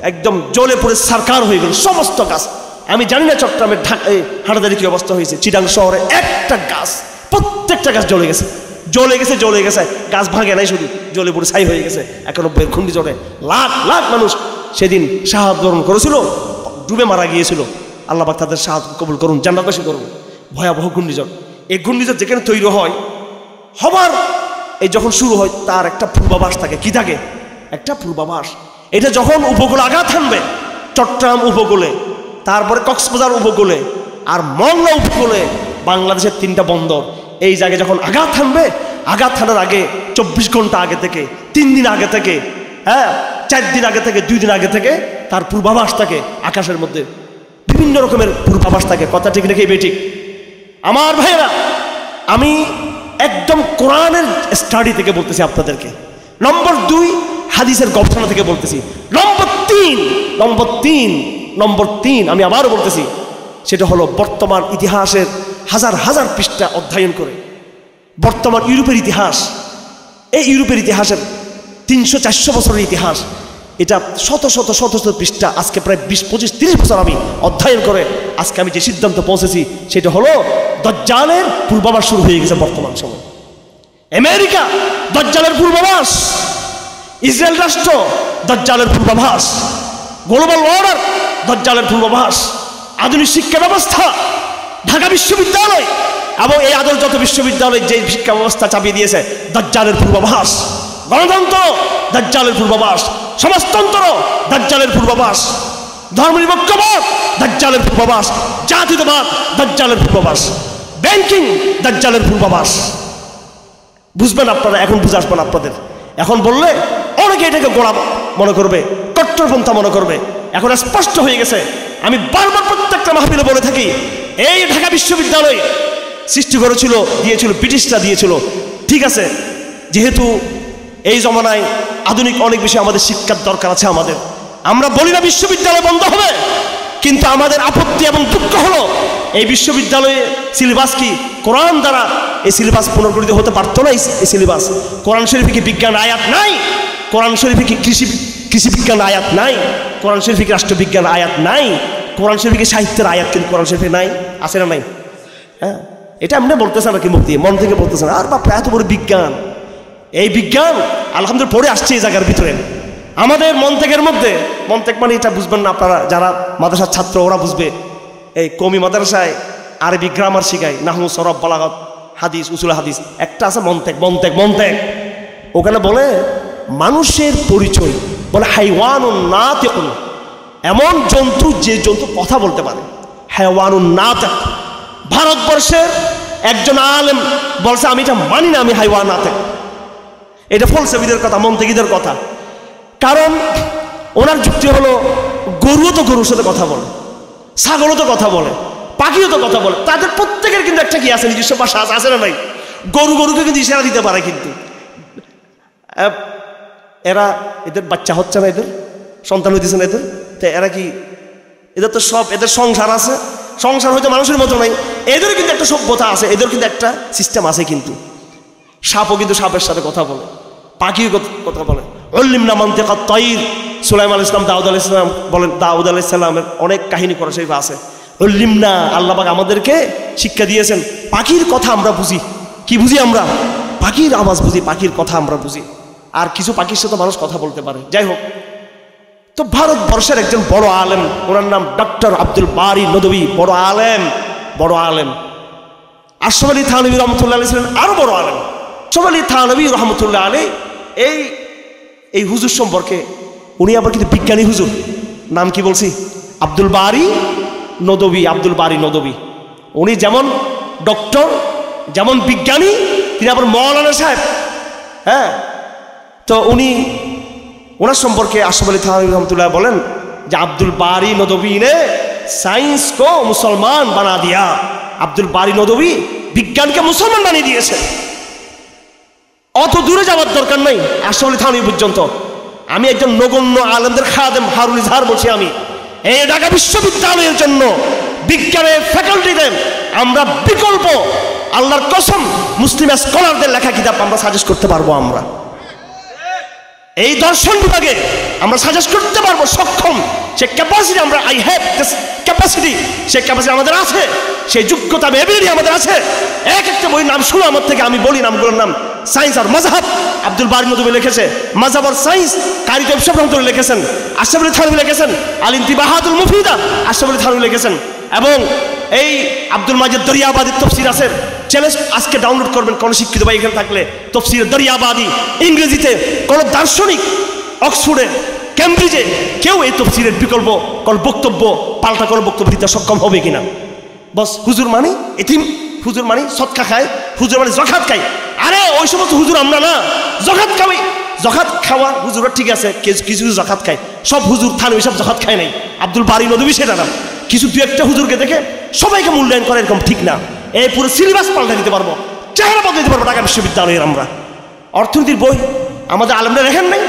একদম জ্বলে পড়ে সারকার হয়ে গেল সমস্ত গাছ। আমি জানি না চট্টগ্রামের হাটাদারি কি অবস্থা হয়েছে, চিটাং শহরে একটা গাছ, প্রত্যেকটা গাছ জ্বলে গেছে, জ্বলে গেছে। গাছ ভাঙে নাই, শুধু জ্বলে পড়ে ছাই হয়ে গেছে। 91 ঘূর্ণিঝড়ে লাখ লাখ মানুষ সেদিন শাহাদাত বরণ করেছিল, ডুবে মারা গিয়েছিল। আল্লাহ পাক তাদের শাহাদাত কবুল করুন, জান্নাতবাসী করুন। ভয়াবহ ঘূর্ণিঝড়। এই ঘূর্ণিঝড় যেখানে তৈরি হয় হবার এই যখন শুরু হয় তার একটা পূর্বাভাস থাকে। কি থাকে? একটা পূর্বাভাস। এটা যখন উপকূলে আঘাত হানবে, চট্টগ্রাম উপকূলে, তারপরে কক্সবাজার উপকূলে আর মংলা উপকূলে, বাংলাদেশের 3টা বন্দর, এই জায়গায় যখন আঘাত হানবে, আঘাত হানার আগে 24 ঘন্টা আগে থেকে, 3 দিন আগে থেকে, 4 দিন আগে থেকে, 2 দিন আগে থেকে তার পূর্বাভাস থাকে। আকাশের মধ্যে বিভিন্ন রকমের পূর্বাভাস থাকে। কথা ঠিক নাকি বেঠিক? আমার ভাইয়েরা, আমি একদম কোরআনের স্টাডি থেকে বলতেছি আপনাদেরকে। নম্বর 2, হাদিসের গবেষণা থেকে বলতেছি। নম্বর 3 আমি আবারও বলতেছি, সেটা হলো বর্তমান ইতিহাসের হাজার হাজার পৃষ্ঠা অধ্যয়ন করে বর্তমান ইউরোপের ইতিহাস, এই ইউরোপের ইতিহাসের 300-400 বছরের ইতিহাস, এটা শত শত পৃষ্ঠা, আজকে প্রায় 20-25-30 বছর আমি অধ্যয়ন করে আজকে আমি যে সিদ্ধান্ত পৌঁছেছি সেটা হলো দাজ্জালের পূর্বাভাস শুরু হয়ে গেছে বর্তমান সময়। আমেরিকা দাজ্জালের পূর্বাভাস, ইসরায়েল রাষ্ট্র দাজ্জালের পূর্বাভাস, গ্লোবাল অর্ডার দাজ্জালের পূর্বাভাস, আধুনিক শিক্ষা ব্যবস্থা, ঢাকা বিশ্ববিদ্যালয় এবং এই আদর্শগত বিশ্ববিদ্যালয় যে শিক্ষা ব্যবস্থা চাপিয়ে দিয়েছে, দাজ্জালের পূর্বাভাস, গণতন্ত্র দাজ্জালের পূর্বাভাস, সমাজতন্ত্র দাজ্জালের পূর্বাভাস, ধর্মনিরপেক্ষবাদ দাজ্জালের পূর্বাভাস, জাতীয়তাবাদ দাজ্জালের পূর্বাভাস, ব্যাংকিং দাজ্জালের পূর্বাভাস। বুঝবেন আপনারা, এখন বুঝে আসবেন আপনাদের। এখন বললে অনেকে এটাকে গোড়া মনে করবে, কট্টরপন্থা মনে করবে। এখন স্পষ্ট হয়ে গেছে। আমি বারবার প্রত্যেকটা মাহফিলে বলে থাকি, এই ঢাকা বিশ্ববিদ্যালয় সৃষ্টি করেছিল, দিয়েছিল ব্রিটিশরা দিয়েছিল। ঠিক আছে, যেহেতু এই জমানায় আধুনিক অনেক বেশি আমাদের শিক্ষার দরকার আছে আমাদের, আমরা বলি না বিশ্ববিদ্যালয় বন্ধ হবে, কিন্তু আমাদের আপত্তি এবং দুঃখ হলো এই বিশ্ববিদ্যালয়ে সিলেবাস কি কোরআন দ্বারা এই সিলেবাস পুনর্গঠিত হতে পারতো না। এই সিলেবাস কোরআন শরীফে কি বিজ্ঞান আয়াত নাই? কোরআন শরীফে কি কৃষি বিজ্ঞান আয়াত নাই? কোরআন শরীফে কি রাষ্ট্রবিজ্ঞান আয়াত নাই? কোরআন শরীফে কি সাহিত্যের আয়াত কিন্তু কোরআন শরীফে নাই? আছে না নাই? হ্যাঁ, এটা এমনি বলতেছে না কি মুক্তি, মন থেকে বলতেছে না। আর বাপ, এত বড় বিজ্ঞান, এই বিজ্ঞান আলহামদুলিল্লাহ পড়ে আসছে এই জায়গার ভিতরে আমাদের মন্তেকের মধ্যে। মন্তেক মানে এটা বুঝবেন না আপনারা, যারা মাদ্রাসার ছাত্র ওরা বুঝবে। এই কওমি মাদ্রাসায় আরবি গ্রামার শিখায়, নাহু, সরফ, বালাগত, হাদিস, উসুল হাদিস। একটা আছে মন্তেক। ওখানে বলে মানুষের পরিচয়, বলে হাইওয়ানুন নাতিকুন, এমন জন্তু যে জন্তু কথা বলতে পারে। হাইওয়ানুন নাতিক। ভারতবর্ষের একজন আলেম বলছে আমি এটা মানি না, আমি হাইওয়ান নাতিক। এটা ফলসেবিদের কথা, মন্তেকিদের কথা। কারণ ওনার যুক্তি হলো গরুও তো গরুর সাথে কথা বলে, ছাগলও তো কথা বলে, পাখিও তো কথা বলে। তাদের প্রত্যেকের কিন্তু একটা কি আছে, নিজস্ব ভাষা আছে না নাই? গরুকে কিন্তু ইশারা দিতে পারে, কিন্তু এরা, এদের বাচ্চা হচ্ছে না, এদের সন্তান হইতেছে না এদের, তো এরা কি, এদের তো সব, এদের সংসার আছে, সংসার হয়তো মানুষের মতো নাই, এদেরও কিন্তু একটা সভ্যতা আছে, এদের কিন্তু একটা সিস্টেম আছে। কিন্তু সাপও কিন্তু সাপের সাথে কথা বলে, পাখিও কথা বলে। উল্লিমনা মানতিকাত তাইর, সুলাইমান আলাইহিস সালাম, দাউদ আলাইহিস সালাম বলেন, দাউদ আলাইহিস সালামের অনেক কাহিনী করা শরীফ আছে। উল্লিমনা, আল্লাহ পাক আমাদেরকে শিক্ষা দিয়েছেন, পাখির কথা আমরা বুঝি। কি বুঝি আমরা? পাখির আওয়াজ বুঝি, পাখির কথা আমরা বুঝি। আর কিছু পাখির সাথে মানুষ কথা বলতে পারে। যাই হোক, তো ভারতবর্ষের একজন বড় আলেম, ওনার নাম ডক্টর আব্দুল বারী নদভী, বড় আলেম। আশরাফ আলী থানভী রহমতুল্লাহ আলাইহি ছিলেন আরো বড় আলেম। আশরাফ আলী থানভী রহমতুল্লাহ আলাইহি এই হুজুর সম্পর্কে, উনি আবার কিন্তু বিজ্ঞানী হুজুর, নাম কি বলছি? আব্দুল বারী নদভী। উনি যেমন ডক্টর, যেমন বিজ্ঞানী, তিনি আবার মৌলানা সাহেব। হ্যাঁ, তো ওনার সম্পর্কে আশরাফ আলী থানভী রহমতুল্লাহ বলেন, যে আব্দুল বারি নদভী ने साइंस को मुसलमान बना दिया। আব্দুল বারি নদভী বিজ্ঞানকে মুসলমান বানিয়ে দিয়েছে। অত দূরে যাওয়ার দরকার নাই, আশরাফ আলী থানভী পর্যন্ত। আমি একজন নগণ্য আলেমদের খাদেম হারুন ইজহার বলছি। আমি এই ঢাকা বিশ্ববিদ্যালয়ের জন্য বিজ্ঞানের ফ্যাকাল্টিতে আমরা বিকল্প আল্লাহর কসম মুসলিম স্কলারদের লেখা কিতাব আমরা সাজেস্ট করতে পারবো। আমরা এই দর্শন বিভাগে আমরা সাজেস্ট করতে পারবো, সক্ষম। সে ক্যাপাসিটি আমরা I have this capacity, say capacity আমাদের আছে, সেই যোগ্যতা এবিলিটি আমাদের আছে। এক একটা বইয়ের নাম শুনো আমার থেকে, আমি বলি নামগুলোর নাম। সায়েন্স আর মাযহাব আব্দুল বারি নদভী লিখেছে, মাযহাব আর সায়েন্স কারি তৈয়ব রহমাতুল্লাহ লিখেছেন, আশরাফ আলী থানভী লিখেছেন, আল ইনতিবাহাতুল মুফিদা আশরাফ আলী থানভী লিখেছেন, এবং এই আব্দুল মাজিদ দরিয়াবাদীর তফসির আছে। চ্যালেঞ্জ আজকে ডাউনলোড করবেন কোন শিক্ষিত ভাই এখানে থাকলে, তফসির দরিয়াবাদী ইংরেজিতে। কোন দার্শনিক অক্সফোর্ডে কেমব্রিজে কেউ এই তফসিরের বিকল্প কোন বক্তব্য পাল্টা কোন বক্তব্য দিতে সক্ষম হবে কিনা? বস হুজুর মানি এতিম, হুজুর মানি সদকা খায়, হুজুর মানি জকাত খায়। আরে ওই সমস্ত হুজুর আমরা না, জকাত খাওয়াই। জকাত খাওয়া হুজুরা ঠিক আছে, কিছু কিছু জকাত খায়, সব হুজুর থানভী সব জকাত খায় নাই। আব্দুল বারি নদভী সেটা না, কিছু দু একটা হুজুরকে দেখে সবাইকে মূল্যায়ন করে এরকম ঠিক না। এই পুরো সিলেবাস পাল্টা দিতে পারবো, চেহারা বদলে দিতে পারবো ঢাকা বিশ্ববিদ্যালয়ের। আমরা অর্থনীতির বই আমাদের আলেমরা রেখেন নাই।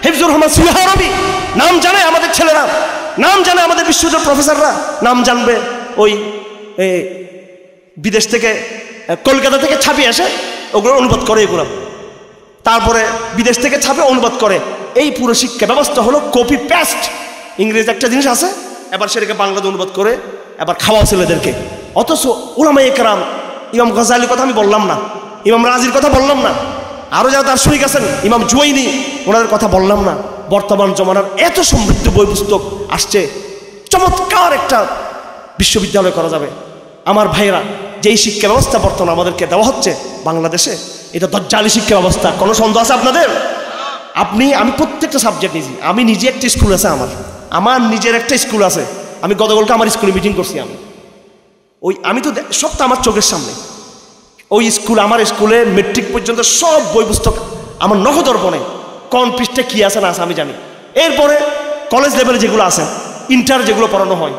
হিফজুর রহমান সুবহানাবি নাম জানে আমাদের ছেলেরা, নাম জানে আমাদের বিশ্ববিদ্যালয়ের প্রফেসররা, নাম জানবে ওই বিদেশ থেকে কলকাতা থেকে ছাপিয়ে আসে, ওগুলো অনুবাদ করে, এগুলো তারপরে বিদেশ থেকে ছাপে অনুবাদ করে। এই পুরো শিক্ষা ব্যবস্থা হলো কপি পেস্ট। ইংরেজি একটা জিনিস আছে, এবার সেটাকে বাংলাতে অনুবাদ করে এবার খাওয়া ছেলেদেরকে। অথচ উলামায়ে কেরাম, ইমাম গজালির কথা আমি বললাম না, ইমাম রাজির কথা বললাম না, আরও যারা দার্শনিক আছেন ইমাম জুওয়াইনি ওনাদের কথা বললাম না। বর্তমান জমানার এত সমৃদ্ধ বই পুস্তক আসছে, চমৎকার একটা বিশ্ববিদ্যালয় করা যাবে। আমার ভাইয়েরা, যেই শিক্ষা ব্যবস্থা বর্তমানে আমাদেরকে দেওয়া হচ্ছে বাংলাদেশে, এটা দজ্জালি শিক্ষা ব্যবস্থা। কোনো সন্দেহ আছে আপনাদের? আমি প্রত্যেকটা সাবজেক্ট নিয়েছি। আমি নিজে একটা স্কুল আছে, আমার নিজের একটা স্কুল আছে। আমি গতকালকে আমার স্কুলে মিটিং করছি। আমি তো সবটা আমার চোখের সামনে। ওই স্কুল, আমার স্কুলে মেট্রিক পর্যন্ত সব বই পুস্তক আমার নখদর্পণে, কোন পৃষ্ঠে কী আছে না আছে আমি জানি। এরপরে কলেজ লেভেলে যেগুলো আছে, ইন্টার যেগুলো পড়ানো হয়,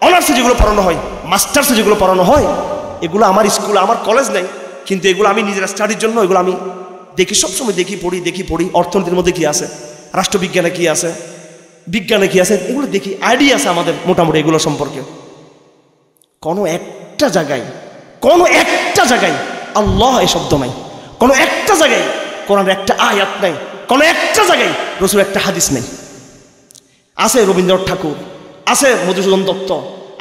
অনার্সে যেগুলো পড়ানো হয়, মাস্টার্সে যেগুলো পড়ানো হয়, এগুলো আমার স্কুলে, আমার কলেজ নেই, কিন্তু এগুলো আমি নিজের স্টাডির জন্য এগুলো আমি দেখি, সবসময় দেখি পড়ি। অর্থনীতির মধ্যে কী আছে, রাষ্ট্রবিজ্ঞানে কী আছে, বিজ্ঞানে কী আছে, এগুলো দেখি, আইডিয়া আছে আমাদের মোটামুটি এগুলো সম্পর্কে। কোনো একটা জায়গায় আল্লাহ এই শব্দ নাই, কোনো একটা জায়গায় কোরআনের একটা আয়াত নাই, কোনো একটা জায়গায় রাসূলের একটা হাদিস নেই। আছে রবীন্দ্রনাথ ঠাকুর, আছে মধুসূদন দত্ত,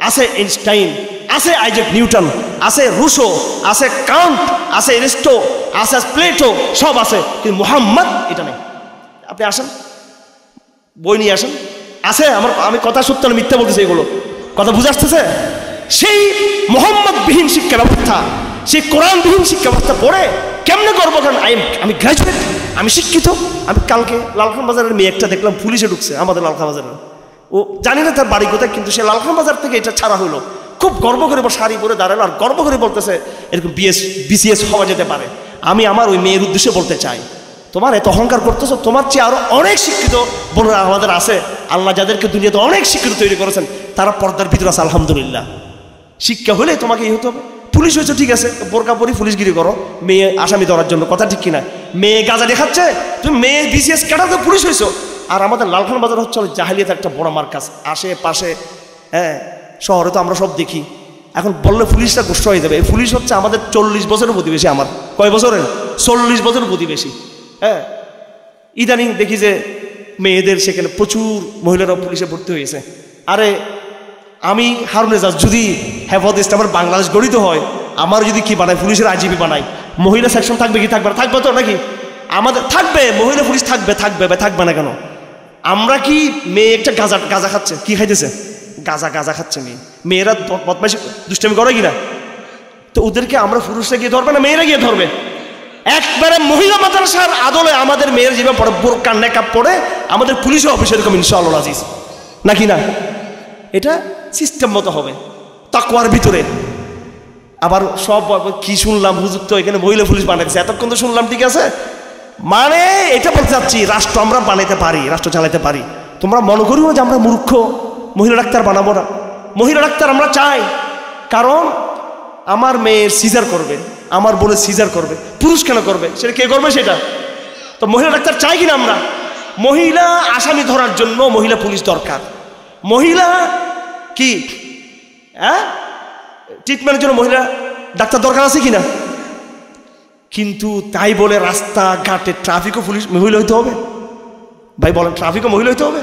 আছে আইনস্টাইন, আছে আইজাক নিউটন, আছে রুশো, আছে কান্ট, আছে এরিস্টো, আছে প্লেটো, সব আছে, কিন্তু মুহাম্মদ এটা নেই। আপনি আসেন, বই নিয়ে আসেন, আছে। আমি কথা সত্য না মিথ্যা বলতেছি, এগুলো কথা বুঝে আসতেছে? সেই মোহাম্মদবিহীন শিক্ষা ব্যবস্থা, সেই কোরআনবিহীন শিক্ষা ব্যবস্থা পড়ে কেমনে করবো? কারণ আমি গ্র্যাজুয়েট, আমি শিক্ষিত। আমি কালকে লালখান বাজারের মেয়ে একটা দেখলাম পুলিশে ঢুকছে আমাদের লালখান বাজারের। ও জানি না তার বাড়ি কোথায়, কিন্তু সে লালখান বাজার থেকে এটা ছাড়া হলো। খুব গর্ব করে শাড়ি পরে দাঁড়ালো আর গর্ব করে বলতেছে এরকম বিসিএস হওয়া যেতে পারে। আমি আমার ওই মেয়ের উদ্দেশ্যে বলতে চাই, তোমার এত অহংকার করতেছো, তোমার চেয়ে আরো অনেক শিক্ষিত বোনেরা আমাদের আছে। আল্লাহ যাদেরকে দুনিয়াতে অনেক শিক্ষিত তৈরি করেছেন, তারা পর্দার ভিতরে আছে, আলহামদুলিল্লাহ। শিক্ষা হলে তোমাকে এই হতে হবে। পুলিশ হয়েছে ঠিক আছে, বোরকা পরি পুলিশগিরি করো, মেয়ে আসামি ধরার জন্য, কথা ঠিক কিনা? মেয়ে গাঁজা দেখাচ্ছে, তুমি মেয়ে বিসিএস কাটাতে পুলিশ হয়েছো। আর আমাদের লালখান বাজার হচ্ছে জাহেলিয়াতের একটা বড় মার্কাজ, আশেপাশে হ্যাঁ শহরে তো আমরা সব দেখি। এখন বললে পুলিশটা গোষ্ঠ হয়ে যাবে। এই পুলিশ হচ্ছে আমাদের 40 বছরের প্রতিবেশী। আমার কয় বছরের? 40 বছরের প্রতিবেশী। হ্যাঁ, ইদানিং দেখি যে মেয়েদের সেখানে প্রচুর মহিলারা পুলিশে ভর্তি হয়েছে। আরে আমি হারুন এজাজ, যদি হেফাজত ইসলামের বাংলাদেশ গঠিত হয়, আমার যদি কি বানায়, পুলিশের আইজিপি বানাই, মহিলা সেকশন থাকবে কি থাকবে না? থাকবে তো নাকি? আমাদের থাকবে, মহিলা পুলিশ থাকবে না কেন? আমরা কি মেয়ে একটা গাঁজা খাচ্ছে, কি খাইতেছে? গাঁজা খাচ্ছে মেয়েরা বদমাইশি দুষ্টামি করে কিনা? তো ওদেরকে আমরা পুরুষরা গিয়ে ধরবে না মেয়েরা গিয়ে ধরবে? একবারে মহিলা মাদ্রাসার আদলে আমাদের মেয়ের যেভাবে পড়ে, বোরকা নেকাব পড়ে, আমাদের পুলিশ অফিসে এরকম ইনশাআল্লাহ আজিজ, নাকি না? এটা সিস্টেম মতো হবে তাকওয়ার ভিতরে। আবার সব কি শুনলাম, হুজুর তো এখানে মহিলা পুলিশ বানাইছে, এতক্ষণ তো শুনলাম, ঠিক আছে। মানে এটা বলতে চাচ্ছি, রাষ্ট্র আমরা বানাইতে পারি, রাষ্ট্র চালাইতে পারি, তোমরা মনে করিও যে আমরা মূর্খ, মহিলা ডাক্তার বানাবো না। মহিলা ডাক্তার আমরা চাই, কারণ আমার মেয়ের সিজার করবে, আমার বোনের সিজার করবে, পুরুষ কেন করবে? সেটা কে করবে? সেটা তো মহিলা ডাক্তার চাই কিনা আমরা? মহিলা আসামি ধরার জন্য মহিলা পুলিশ দরকার। মহিলা কি ট্রিটমেন্টের জন্য মহিলা ডাক্তার দরকার আছে কিনা? কিন্তু তাই বলে রাস্তাঘাটে ট্রাফিকও পুলিশ মহিলা হইতে হবে? ভাই বলেন, ট্রাফিকও মহিলা হইতে হবে?